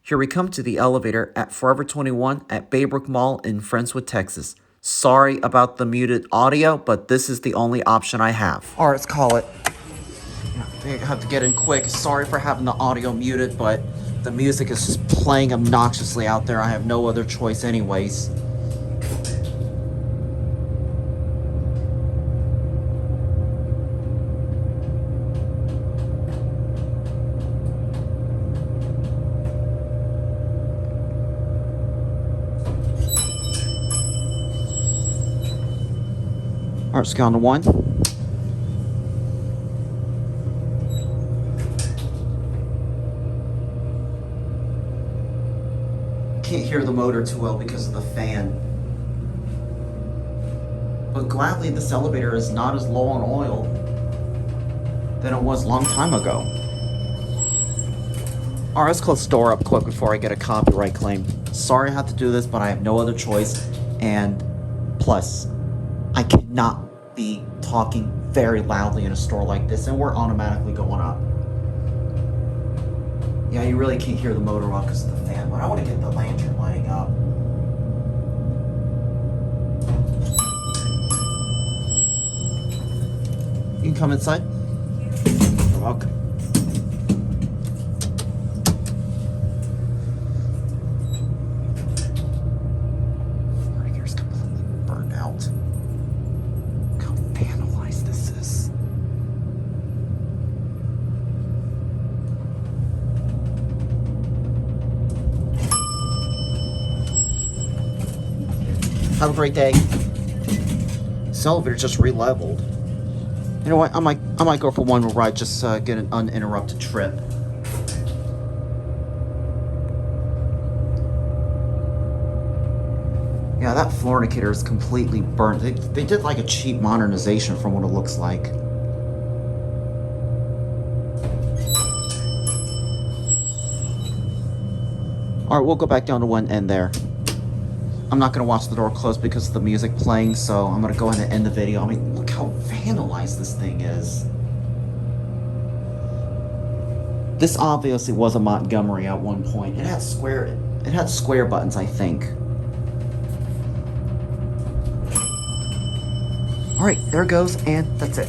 Here we come to the elevator at Forever 21 at Baybrook Mall in Friendswood, Texas. Sorry about the muted audio, but this is the only option I have. All right, let's call it. I have to get in quick. Sorry for having the audio muted, but the music is just playing obnoxiously out there. I have no other choice anyways. All right, let's go on to 1. Can't hear the motor too well because of the fan. But gladly, this elevator is not as low on oil than it was a long time ago. All right, let's close the door up quick before I get a copyright claim. Sorry I have to do this, but I have no other choice. And plus, I cannot be talking very loudly in a store like this, and we're automatically going up. Yeah, you really can't hear the motor off because of the fan, but I want to get the lantern lighting up. You can come inside. You're welcome. Right here's completely burned out. Look how vandalized this is. Have a great day. This elevator just re-leveled. You know what? I might go for one more ride, just get an uninterrupted trip. Yeah, that floor indicator is completely burnt. They did like a cheap modernization from what it looks like. All right, we'll go back down to 1 end there. I'm not going to watch the door close because of the music playing, so I'm going to go ahead and end the video. I mean, look how vandalized this thing is. This obviously was a Montgomery at one point. It had square buttons, I think. All right, there it goes, and that's it.